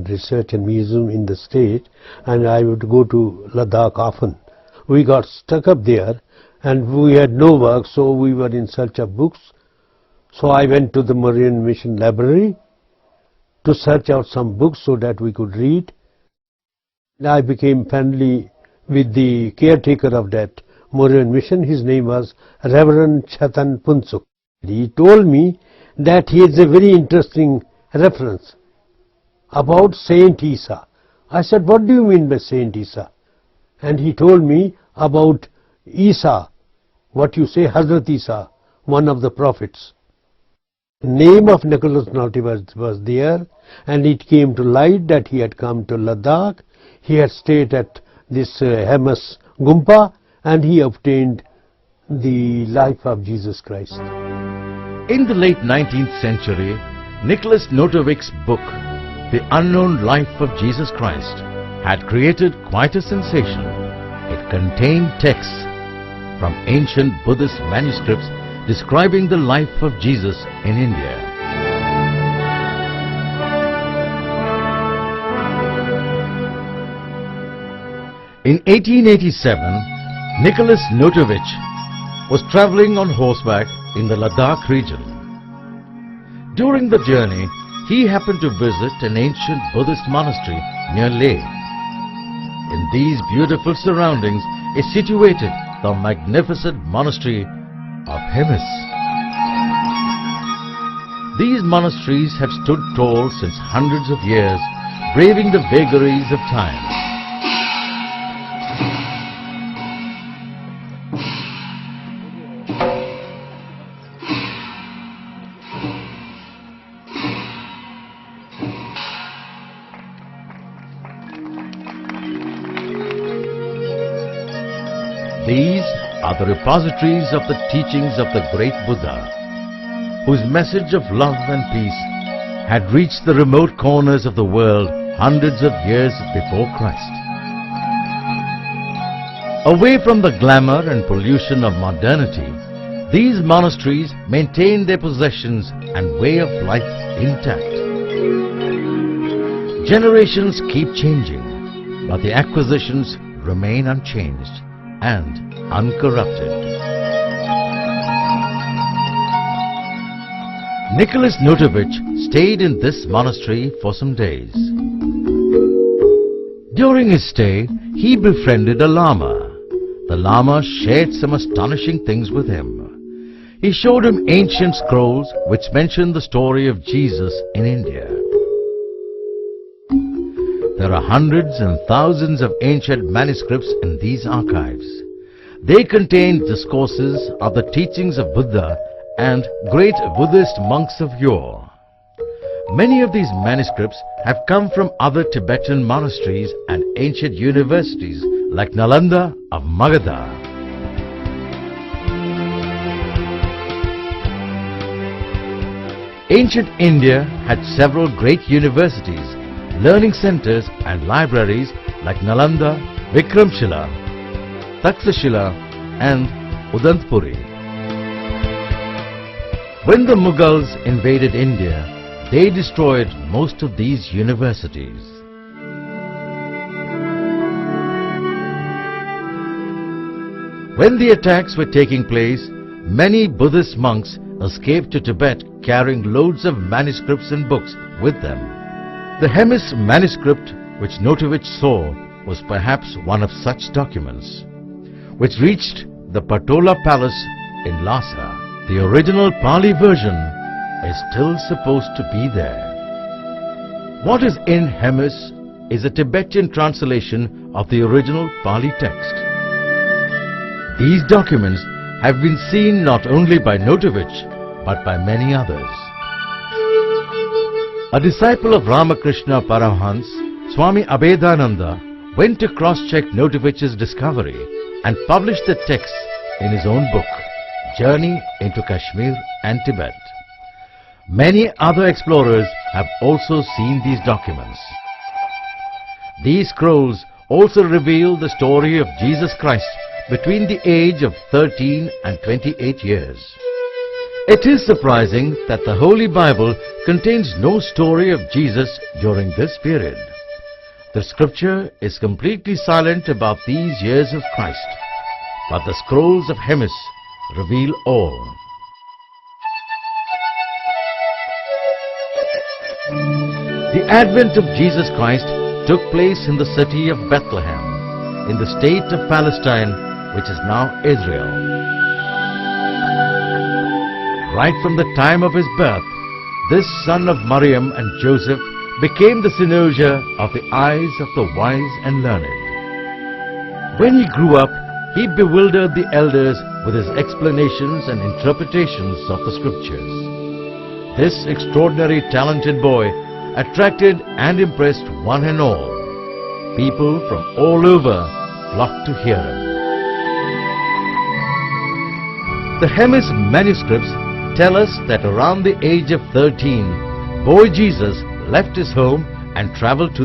research and museum in the state, and I would go to Ladakh often. We got stuck up there and we had no work, so we were in search of books. So I went to the Moravian Mission Library to search out some books so that we could read. I became friendly with the caretaker of that Moravian mission. His name was Reverend Chatan Punsuk. He told me that he has a very interesting reference about St.Issa. I said, what do you mean by St.Issa? And he told me about Isa, what you say, Hazrat Isa, one of the prophets. The name of Nicholas Naughty was there, and it came to light that he had come to Ladakh. He had stayed at this Hemis Gumpa, and he obtained the life of Jesus Christ. In the late 19th century, Nicholas Notovic's book, The Unknown Life of Jesus Christ, had created quite a sensation. It contained texts from ancient Buddhist manuscripts describing the life of Jesus in India. In 1887, Nicholas Notovich was traveling on horseback in the Ladakh region. During the journey, he happened to visit an ancient Buddhist monastery near Leh. In these beautiful surroundings is situated the magnificent monastery of Hemis. These monasteries have stood tall since hundreds of years, braving the vagaries of time. These are the repositories of the teachings of the great Buddha, whose message of love and peace had reached the remote corners of the world hundreds of years before Christ. Away from the glamour and pollution of modernity, these monasteries maintain their possessions and way of life intact. Generations keep changing, but the acquisitions remain unchanged and uncorrupted. Nicholas Notovich stayed in this monastery for some days. During his stay, he befriended a Lama. The Lama shared some astonishing things with him. He showed him ancient scrolls which mention the story of Jesus in India. There are hundreds and thousands of ancient manuscripts in these archives. They contain discourses of the teachings of Buddha and great Buddhist monks of yore. Many of these manuscripts have come from other Tibetan monasteries and ancient universities like Nalanda of Magadha. Ancient India had several great universities, learning centers and libraries like Nalanda, Vikramshila, Takshashila and Udantpuri. When the Mughals invaded India, they destroyed most of these universities. When the attacks were taking place, many Buddhist monks escaped to Tibet carrying loads of manuscripts and books with them. The Hemis manuscript which Notovich saw was perhaps one of such documents, which reached the Patola Palace in Lhasa. The original Pali version is still supposed to be there. What is in Hemis is a Tibetan translation of the original Pali text. These documents have been seen not only by Notovich but by many others. A disciple of Ramakrishna Paramhans, Swami Abhedananda, went to cross-check Notovich's discovery and published the text in his own book, Journey into Kashmir and Tibet. Many other explorers have also seen these documents. These scrolls also reveal the story of Jesus Christ between the age of 13 and 28 years. It is surprising that the Holy Bible contains no story of Jesus during this period. The scripture is completely silent about these years of Christ, but the scrolls of Hemis reveal all. The advent of Jesus Christ took place in the city of Bethlehem, in the state of Palestine, which is now Israel. Right from the time of his birth, this son of Maryam and Joseph became the cynosure of the eyes of the wise and learned. When he grew up, he bewildered the elders with his explanations and interpretations of the scriptures. This extraordinary talented boy attracted and impressed one and all. People from all over flocked to hear him. The Hemis manuscripts tell us that around the age of 13, boy Jesus left his home and traveled to